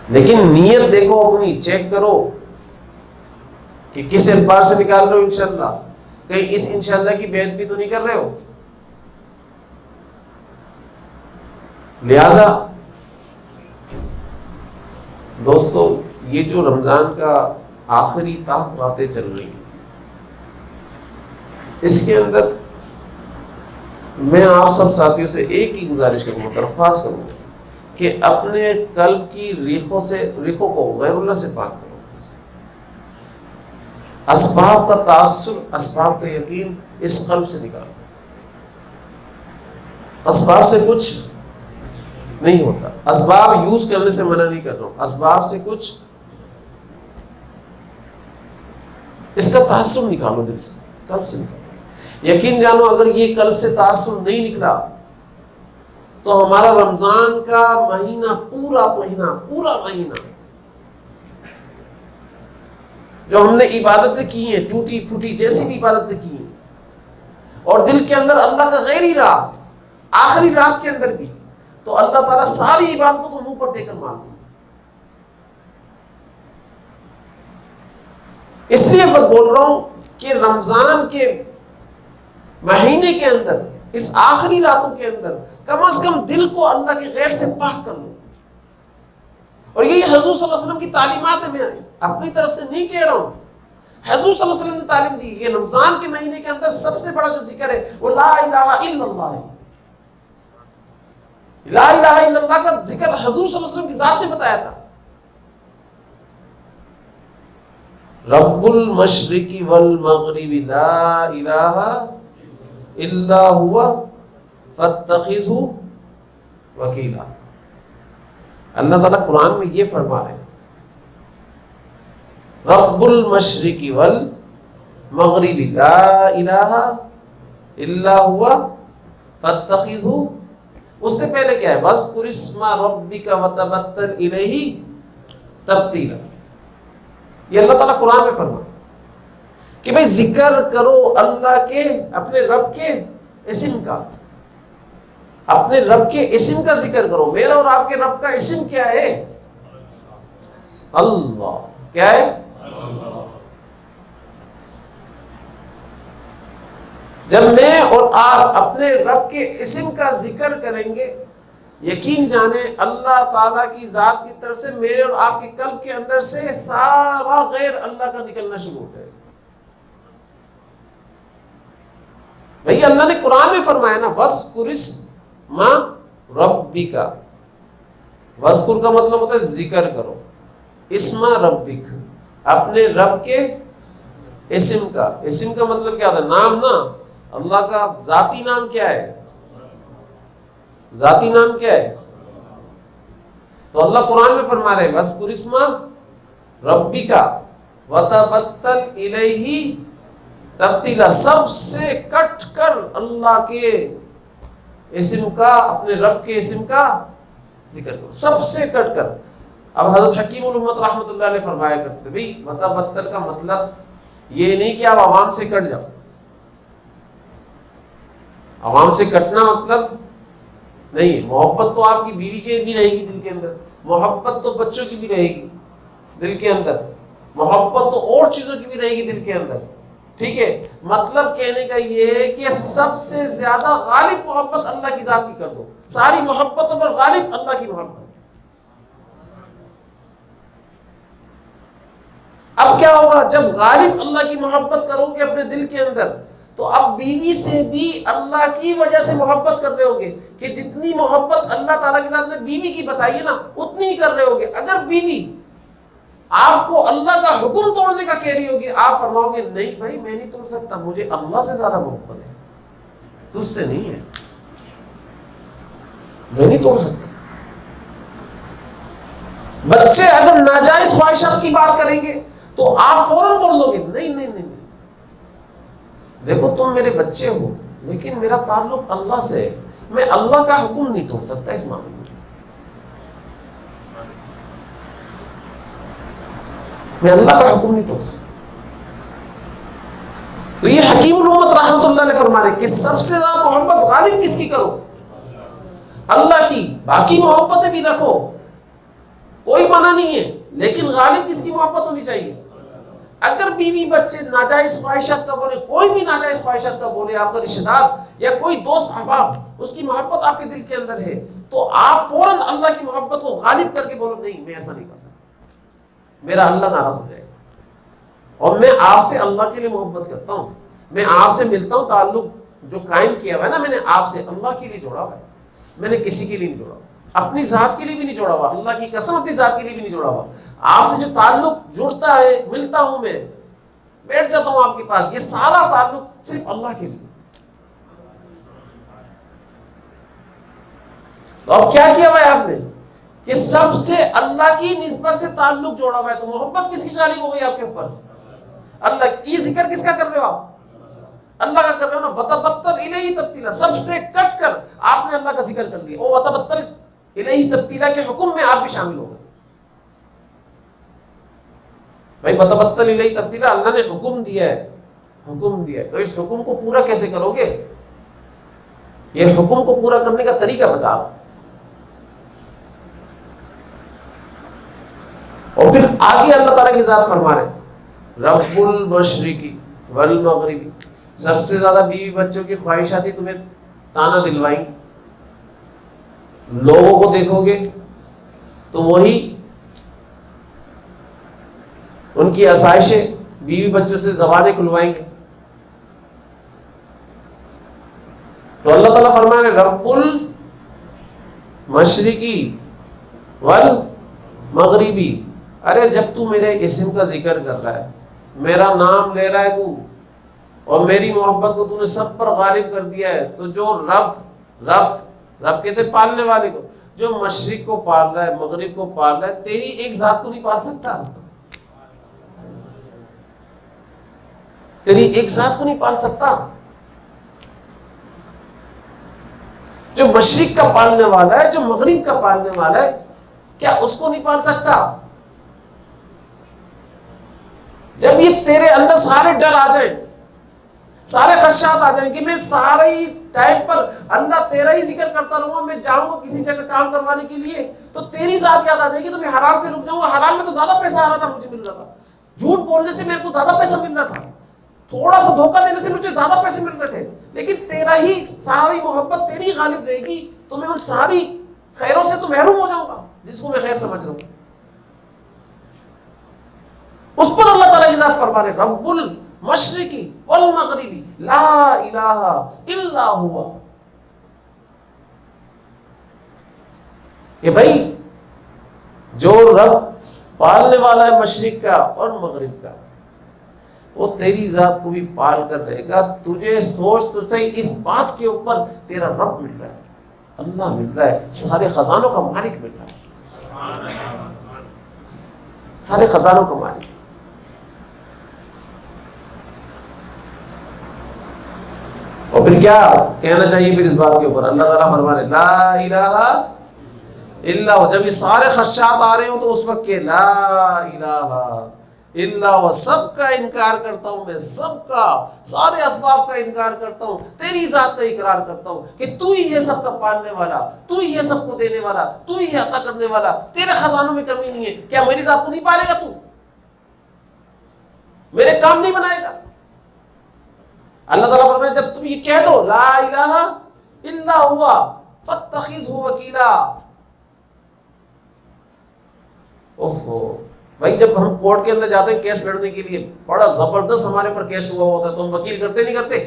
لیکن نیت دیکھو اپنی، چیک کرو کہ کس اعتبار سے نکال رہے ہو انشاءاللہ. کہیں اس انشاءاللہ کی بیعت بھی تو نہیں کر رہے ہو. لہذا دوستو، یہ جو رمضان کا آخری طاق راتیں چل رہی ہیں، اس کے اندر میں آپ سب ساتھیوں سے ایک ہی گزارش کروں گا، درخواست کروں گا کہ اپنے قلب کی ریخوں کو غیر اللہ سے پاک کرو. اسباب کا تعصب، اسباب کا یقین اس قلب سے نکالو. اسباب سے کچھ نہیں ہوتا. اسباب یوز کرنے سے منع نہیں کر رہا ہوں، اسباب سے کچھ، اس کا تعصب نکالو دل سے، قلب سے نکالو. یقین جانو اگر یہ قلب سے تعصب نہیں نکلا تو ہمارا رمضان کا مہینہ، پورا مہینہ جو ہم نے عبادتیں کی ہیں، ٹوٹی پھوٹی جیسی بھی عبادتیں کی ہیں، اور دل کے اندر اللہ کا غیر ہی رہا آخری رات کے اندر بھی، تو اللہ تعالیٰ ساری عبادتوں کو منہ پر دے کر مان دیا. اس لیے میں بول رہا ہوں کہ رمضان کے مہینے کے اندر، اس آخری راتوں کے اندر کم از کم دل کو اللہ کے غیر سے پاک کر لو. اور یہی حضور صلی اللہ علیہ وسلم کی تعلیمات ہے. میں اپنی طرف سے نہیں کہہ رہا ہوں، حضور صلی اللہ علیہ وسلم نے تعلیم دی. یہ رمضان کے مہینے کے اندر سب سے بڑا جو ذکر ہے وہ لا الہ الا اللہ ہے. لا الہ الا اللہ کا ذکر حضور صلی اللہ علیہ وسلم کی ذات نے بتایا تھا. رب المشرق والمغرب لا الہ الا هو فاتخذہ وکیلا. اللہ تعالیٰ قرآن میں یہ فرما رہے ہیں، رب المشرق والمغرب لا الہ الا هو فاتخذہ. اس سے پہلے کیا ہے؟ وَاذْكُرِ اسْمَ رَبِّكَ وَتَبَتَّلْ إِلَيْهِ تَبْتِيلًا. یہ اللہ تعالیٰ قرآن میں فرمایا کہ بھئی ذکر کرو اللہ کے، اپنے رب کے اسم کا، اپنے رب کے اسم کا ذکر کرو. میرا اور آپ کے رب کا اسم کیا ہے؟ اللہ. کیا ہے؟ جب میں اور آپ اپنے رب کے اسم کا ذکر کریں گے، یقین جانیں اللہ تعالیٰ کی ذات کی طرف سے میرے اور آپ کے قلب کے اندر سے سارا غیر اللہ کا نکلنا شروع ہو جائے گا. بھئی اللہ نے قرآن میں فرمایا نا وَاذْكُرِ اسْمَ رَبِّكَ. وَاذْكُر کا مطلب ہوتا ہے ذکر کرو. اسم ربک، اپنے رب کے اسم کا. اسم کا مطلب کیا ہوتا ہے؟ نام نا. اللہ کا ذاتی نام کیا ہے؟ ذاتی نام کیا ہے؟ تو اللہ قرآن میں فرما رہے وَاذْكُرِ اسْمَ رَبِّكَ وَتَبَتَّلْ إِلَيْهِ تبتیلا. سب سے کٹ کر اللہ کے اسم کا، اپنے رب کے اسم کا ذکر کرو، سب سے کٹ کر. اب حضرت حکیم الامت رحمۃ اللہ علیہ فرمایا کرتے تھے بھئی وتبتل کا مطلب یہ نہیں کہ آپ عوام سے کٹ جاؤ. عوام سے کٹنا مطلب نہیں ہے. محبت تو آپ کی بیوی کے بھی رہے گی دل کے اندر، محبت تو بچوں کی بھی رہے گی دل کے اندر، محبت تو اور چیزوں کی بھی رہے گی دل کے اندر. ٹھیک ہے، مطلب کہنے کا یہ ہے کہ سب سے زیادہ غالب محبت اللہ کی ذات کی کر دو. ساری محبتوں پر غالب اللہ کی محبت. اب کیا ہوگا جب غالب اللہ کی محبت کرو گے اپنے دل کے اندر، تو اب بیوی سے بھی اللہ کی وجہ سے محبت کر رہے ہوگے کہ جتنی محبت اللہ تعالیٰ کے ساتھ میں بیوی کی بتائیے نا اتنی ہی کر رہے ہوگے. اگر بیوی آپ کو اللہ کا حکم توڑنے کا کہہ رہی ہوگی، آپ فرماؤ گے نہیں بھائی میں نہیں توڑ سکتا، مجھے اللہ سے زیادہ محبت ہے، تجھ سے نہیں ہے، میں نہیں توڑ سکتا. بچے اگر ناجائز خواہشات کی بات کریں گے تو آپ فوراً بول دو گے نہیں نہیں نہیں، دیکھو تم میرے بچے ہو لیکن میرا تعلق اللہ سے ہے، میں اللہ کا حکم نہیں توڑ سکتا اس معاملے میں. میں اللہ کا حکم نہیں توڑ سکتا. تو یہ حکیم الامت رحمۃ اللہ علیہ فرما رہے کہ سب سے زیادہ محبت غالب کس کی کرو؟ اللہ کی. باقی محبتیں بھی رکھو، کوئی منع نہیں ہے، لیکن غالب کس کی محبت ہونی چاہیے؟ اگر بیوی بچے ناجائز خواہشات کا بولے، کوئی بھی ناجائز خواہشات کا بولے، آپ کا رشتہ دار یا کوئی دوست احباب اس کی محبت آپ کے دل کے اندر ہے، تو آپ فوراً اللہ کی محبت کو غالب کر کے بولو نہیں میں ایسا نہیں کر سکتا، میرا اللہ ناراض ہو جائے گا، اور میں آپ سے اللہ کے لیے محبت کرتا ہوں، میں آپ سے ملتا ہوں. تعلق جو قائم کیا ہوا ہے نا میں نے آپ سے، اللہ کے لیے جوڑا ہوا ہے، میں نے کسی کے لیے نہیں جوڑا ہوا، اپنی ذات کے لیے بھی نہیں جوڑا ہوا، اللہ کی قسم اپنی ذات کے لیے بھی نہیں جوڑا ہوا. آپ سے جو تعلق جڑتا ہے، ملتا ہوں میں، بیٹھ جاتا ہوں آپ کے پاس، یہ سارا تعلق صرف اللہ کے لیے. تو اب کیا کیا ہوا ہے آپ نے کہ سب سے اللہ کی نسبت سے تعلق جوڑا ہوا ہے، تو محبت کس کی غالب ہو گئی آپ کے اوپر؟ اللہ. یہ ذکر کس کا کر رہے ہو آپ؟ اللہ کا کر رہے ہو نا. وَتَبَتَّلْ إِلَيْهِ تَبْتِيلًا. سب سے کٹ کر آپ نے اللہ کا ذکر کر لیا، اور وَتَبَتَّلْ إِلَيْهِ تَبْتِيلًا کے حکم میں آپ بھی شامل ہو گئے. بھائی وَتَبَتَّلْ إِلَيْهِ تَبْتِيلًا اللہ نے حکم دیا ہے، حکم دیا ہے، تو اس حکم کو پورا کیسے کرو گے؟ یہ حکم کو پورا کرنے کا طریقہ بتاؤ. اور پھر آگے اللہ تعالیٰ کی ذات فرما رہے رب المشرقی والمغربی. سب سے زیادہ بیوی بچوں کی خواہشاتی تمہیں تانا دلوائی، لوگوں کو دیکھو گے تو وہی ان کی آسائشیں بیوی بچوں سے زبانیں کھلوائیں گے. تو اللہ تعالیٰ فرما رہے رب المشرقی والمغربی. ارے جب تو میرے اسم کا ذکر کر رہا ہے، میرا نام لے رہا ہے تو، اور میری محبت کو تو نے سب پر غالب کر دیا ہے، تو جو رب کہتے پالنے والے کو، جو مشرق کو پال رہا ہے، مغرب کو پال رہا ہے، تیری ایک ذات کو نہیں پال سکتا؟ تیری ایک ذات کو نہیں پال سکتا؟ جو مشرق کا پالنے والا ہے، جو مغرب کا پالنے والا ہے، کیا اس کو نہیں پال سکتا؟ جب یہ تیرے اندر سارے ڈر آ جائیں، سارے خدشات آ جائیں کہ میں سارے ہی ٹائم پر اللہ تیرا ہی ذکر کرتا رہوں گا، میں جاؤں گا کسی جگہ کام کروانے کے لیے تو تیری ذات یاد آ جائے گی، تو میں حرام سے رک جاؤں گا. حرام میں تو زیادہ پیسہ آ رہا تھا، مجھے مل رہا تھا. جھوٹ بولنے سے میرے کو زیادہ پیسہ مل رہا تھا، تھوڑا سا دھوکہ دینے سے مجھے زیادہ پیسے مل رہے تھے. لیکن تیرا ہی ساری محبت تیری غالب رہے گی تو میں ان ساری خیروں سے تو محروم ہو جاؤں گا جس کو میں خیر سمجھ رہا ہوں. اس پر اللہ تعالیٰ کی ذات فرما رہے رب المشرقی والمغربی لا الہ الا ہوا، کہ بھائی جو رب پالنے والا ہے مشرق کا اور مغرب کا، وہ تیری ذات کو بھی پال کر رہے گا. تجھے سوچ تو صحیح، اس بات کے اوپر تیرا رب مل رہا ہے، اللہ مل رہا ہے، سارے خزانوں کا مالک مل رہا ہے، سارے خزانوں کا مالک. اور پھر کیا کہنا چاہیے پھر اس بات کے اوپر؟ اللہ تعالیٰ فرما رہے لا الہ الا ہو. جب یہ سارے خدشات آ رہے ہوں تو اس وقت کہ لا الہ الا ہو، سب کا انکار کرتا ہوں میں، سب کا، سارے اسباب کا انکار کرتا ہوں، تیری ذات کا اقرار کرتا ہوں کہ تو ہی ہے سب کا پالنے والا، تو ہی ہے سب کو دینے والا، تو ہی ہے عطا کرنے والا، تیرے خزانوں میں کمی نہیں ہے. کیا میری ذات کو نہیں پالے گا؟ تو میرے کام نہیں بنائے گا؟ اللہ تعالیٰ فرمائے جب تم یہ کہہ دو لا الہ الا ہوا فاتخذہ وکیلا. اوفو بھائی، جب ہم کورٹ کے اندر جاتے ہیں کیس لڑنے کے لیے، بڑا زبردست ہمارے پر کیس ہوا ہوتا ہے تو ہم وکیل کرتے نہیں کرتے؟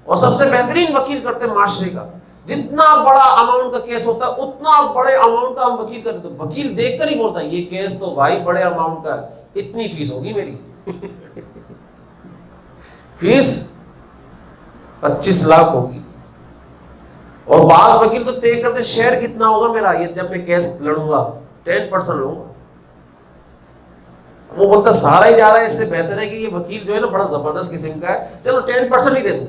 اور سب سے بہترین وکیل کرتے ہیں معاشرے کا. جتنا بڑا اماؤنٹ کا کیس ہوتا ہے اتنا بڑے اماؤنٹ کا ہم وکیل کرتے ہیں. وکیل دیکھ کر ہی بولتا ہے یہ کیس تو بھائی بڑے اماؤنٹ کا ہے، اتنی فیس ہوگی میری فیس 25 لاکھ ہوگی. اور بعض وکیل تو طے کرتے شیئر کتنا ہوگا میرا یہ جب میں کیس لڑوں گا، 10% لوں گا. وہ بولتا سارا ہی جا رہا ہے، اس سے بہتر ہے کہ یہ وکیل جو ہے نا بڑا زبردست قسم کا ہے، چلو 10% ہی دے دوں،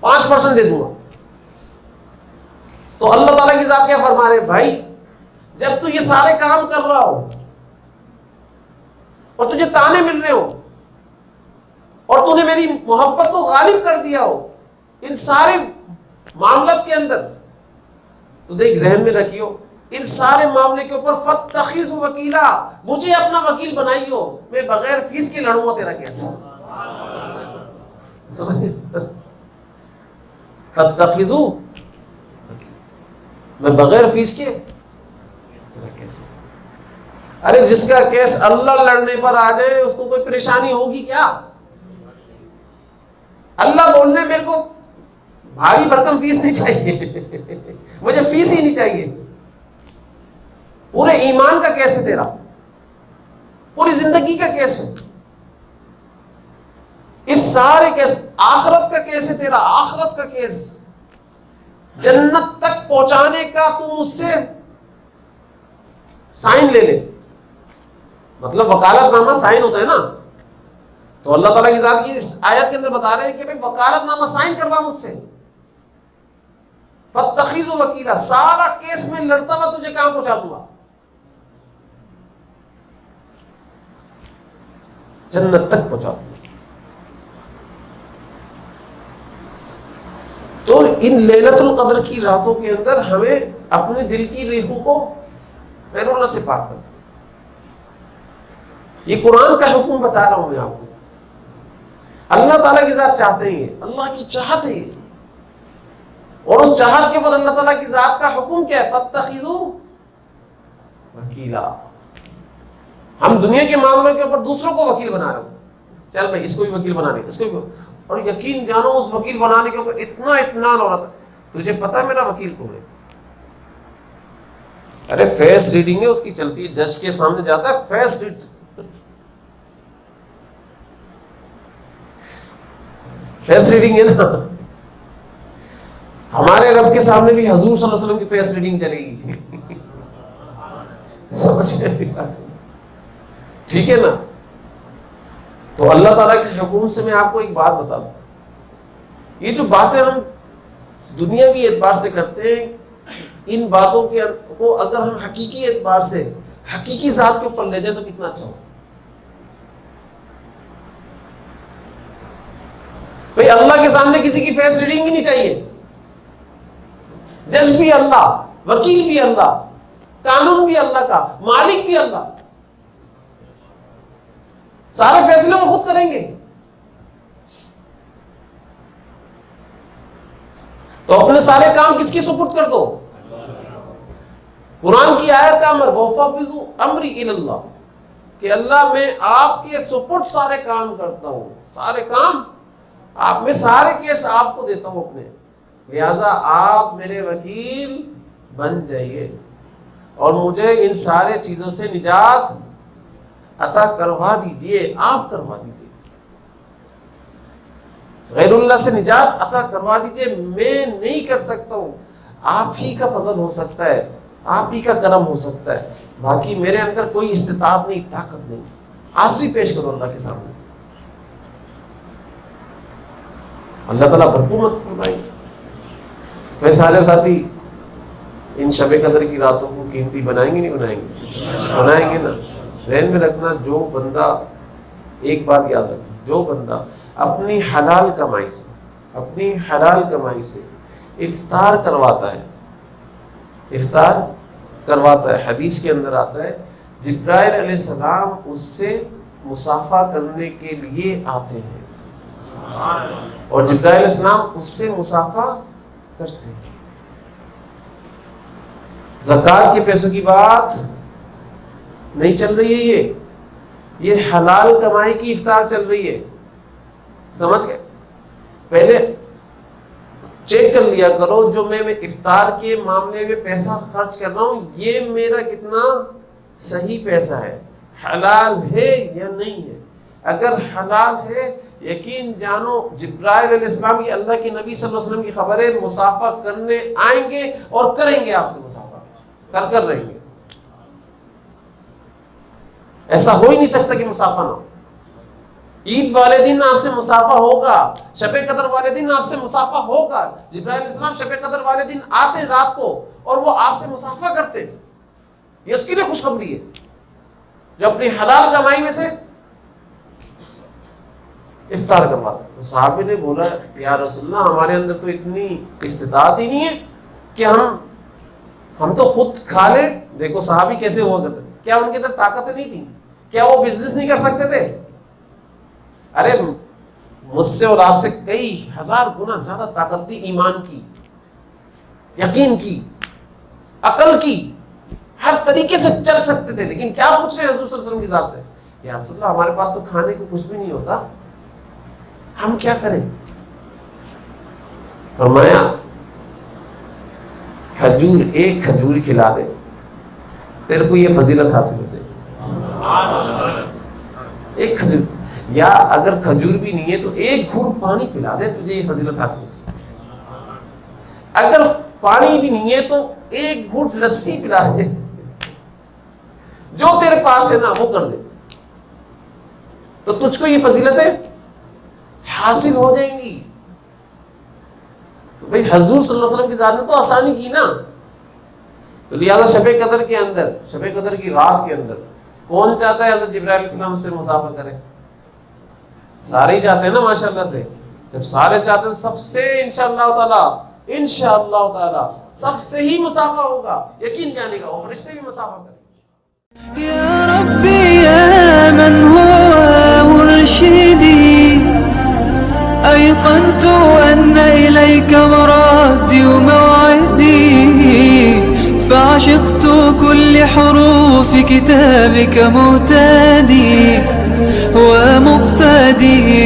5% دے دوں گا. تو اللہ تعالیٰ کی ذات کیا فرما رہے بھائی، جب تو یہ سارے کام کر رہا ہو اور تجھے تانے مل رہے ہو اور تو نے میری محبت کو غالب کر دیا ہو ان سارے معاملات کے اندر، تو دیکھ ذہن میں رکھیو ان سارے معاملے کے اوپر فاتخذ وکیلا، مجھے اپنا وکیل بنائیو، میں بغیر فیس کے لڑوں گا تیرا کیس. فاتخذ، میں بغیر فیس کے تیرا کیس. ارے جس کا کیس اللہ لڑنے پر آ جائے اس کو کوئی پریشانی ہوگی کیا؟ اللہ بولنے میرے کو بھاری بھرکم فیس نہیں چاہیے، مجھے فیس ہی نہیں چاہیے. پورے ایمان کا کیس ہے تیرا، پوری زندگی کا کیس ہے، اس سارے کیس، آخرت کا کیس ہے تیرا، آخرت کا کیس، جنت تک پہنچانے کا. تو مجھ سے سائن لے لے، مطلب وکالت نامہ سائن ہوتا ہے نا، تو اللہ تعالیٰ کی ذات کی اس آیت کے اندر بتا رہے ہیں کہ بھائی وکالت نامہ سائن کروا مجھ سے. فاتخذ وکیلا، سارا کیس میں لڑتا ہوا تجھے کہاں پہنچا دوں گا، جنت تک پہنچا دوں گا. تو ان لیلۃ القدر کی راتوں کے اندر ہمیں اپنے دل کی ریحوں کو غیر اللہ سے پاک کرنا. یہ قرآن کا حکم بتا رہا ہوں میں آپ کو. اللہ تعالیٰ کی ذات چاہتے ہیں، اللہ کی چاہت ہے، اور اس چاہت کے بعد اللہ تعالیٰ کی ذات کا حکم کیا ہے؟ فاتخذوا وکیلا. ہم دنیا کے معاملوں کے اوپر دوسروں کو وکیل بنا رہے ہیں، چل بھائی اس کو بھی وکیل بنا لیں، اس کو بھی، اور یقین جانو اس وکیل بنانے کے اوپر اتنا اطمینان ہو رہا تھا، تجھے پتا ہے میرا وکیل کون ہے؟ ارے فیس ریڈنگ ہے اس کی چلتی ہے، جج کے سامنے جاتا ہے فیس ریڈ، فیس ریڈنگ ہے نا. ہمارے رب کے سامنے بھی حضور صلی اللہ علیہ وسلم کی فیس ریڈنگ چلے گی. سمجھ گئے؟ ٹھیک ہے نا. تو اللہ تعالیٰ کے حکم سے میں آپ کو ایک بات بتا دوں، یہ جو باتیں ہم دنیاوی اعتبار سے کرتے ہیں، ان باتوں کو اگر ہم حقیقی اعتبار سے حقیقی ذات کے اوپر لے جائیں تو کتنا اچھا ہو. بھئی اللہ کے سامنے کسی کی فیس ریڈنگ بھی نہیں چاہیے. جج بھی اللہ، وکیل بھی اللہ، قانون بھی اللہ کا، مالک بھی اللہ. سارے فیصلے وہ خود کریں گے. تو اپنے سارے کام کس کی سپرد کر دو؟ قرآن کی آیت کا امر وَفَوِّضُ أَمْرِي إِلَى اللَّهِ کہ اللہ میں آپ کے سپرد سارے کام کرتا ہوں، سارے کام آپ میں، سارے کیس آپ کو دیتا ہوں اپنے، لہذا آپ میرے وکیل بن جائیے اور مجھے ان سارے چیزوں سے نجات عطا کروا دیجئے. آپ کروا دیجئے، غیر اللہ سے نجات عطا کروا دیجئے. میں نہیں کر سکتا ہوں، آپ ہی کا فضل ہو سکتا ہے، آپ ہی کا کرم ہو سکتا ہے، باقی میرے اندر کوئی استطاعت نہیں، طاقت نہیں. عاجزی پیش کرو اللہ کے سامنے. اللہ تعالیٰ بھرپور مدد فرمائے. میں سارے ساتھی ان شب قدر کی راتوں کو قیمتی بنائیں گے نہیں بنائیں گے؟ بنائیں گے نا. ذہن میں رکھنا، جو بندہ، ایک بات یاد رکھنا، جو بندہ اپنی حلال کمائی سے افطار کرواتا ہے، حدیث کے اندر آتا ہے جبرائیل علیہ السلام اس سے مصافحہ کرنے کے لیے آتے ہیں اور جبرائیل علیہ السلام اس سے مصافحہ کرتے ہیں. زکوٰۃ کے پیسوں کی بات نہیں چل رہی ہے، یہ حلال کمائی کی افطار چل رہی ہے. سمجھ گئے؟ پہلے چیک کر لیا کرو جو میں افطار کے معاملے میں پیسہ خرچ کر رہا ہوں، یہ میرا کتنا صحیح پیسہ ہے، حلال ہے یا نہیں ہے. اگر حلال ہے، یقین جانو جبرائیل علیہ السلام یہ اللہ کے نبی صلی اللہ علیہ وسلم کی خبر ہے، مصافحہ کرنے آئیں گے اور کریں گے آپ سے مصافحہ، کر رہیں گے. ایسا ہو ہی نہیں سکتا کہ مصافحہ نہ ہو. عید والے دن آپ سے مصافحہ ہوگا، شب قدر والے دن آپ سے مصافحہ ہوگا. جبرائیل علیہ السلام شب قدر والے دن آتے رات کو اور وہ آپ سے مصافحہ کرتے. یہ اس کے لیے خوشخبری ہے جو اپنی حلال کمائی میں سے افطار کرواتا ہے. تو صحابی نے بولا یا رسول اللہ ہمارے اندر تو اتنی استطاعت ہی نہیں ہے کہ ہم تو خود کھا لیں. دیکھو صحابی کیسے ہوا کرتے، کیا ان کے اندر طاقتیں نہیں تھی؟ کیا وہ بزنس نہیں کر سکتے تھے؟ ارے مجھ سے اور آپ سے کئی ہزار گنا زیادہ طاقت تھی، ایمان کی، یقین کی، عقل کی، ہر طریقے سے چل سکتے تھے. لیکن کیا پوچھ رہے ہیں حضور صلی اللہ علیہ وسلم کی ذات سے؟ یا رسول اللہ ہمارے پاس تو کھانے کو کچھ بھی نہیں ہوتا، ہم کیا کریں؟ فرمایا کھجور، ایک کھجور کھلا دے تیرے کو یہ فضیلت حاصل ہو جائے. ایک کھجور، یا اگر کھجور بھی نہیں ہے تو ایک گھونٹ پانی پلا دے تجھے یہ فضیلت حاصل ہو جائے. اگر پانی بھی نہیں ہے تو ایک گھونٹ لسی پلا دے، جو تیرے پاس ہے نا وہ کر دے تو تجھ کو یہ فضیلتیں حاصل ہو جائیں گی. تو بھئی حضور صلی اللہ علیہ وسلم کی ذات نے تو آسانی کی نا. تو لہذا شب قدر کے اندر، شب قدر کی رات کے اندر کون چاہتا ہے حضرت جبرائیل علیہ السلام سے مصافحہ کرے؟ سارے ہی چاہتے ہیں نا ماشاءاللہ سے. جب سارے چاہتے ہیں سب سے انشاءاللہ تعالی سب سے ہی مصافحہ ہوگا. یقین جانے گا وہ فرشتے بھی مصافحہ کریں. يا ربي يا من هو مرشدي أيقنت أن إليك مرادي وموعدي فعشقت كل حروف كتابك مهتدي ومقتدي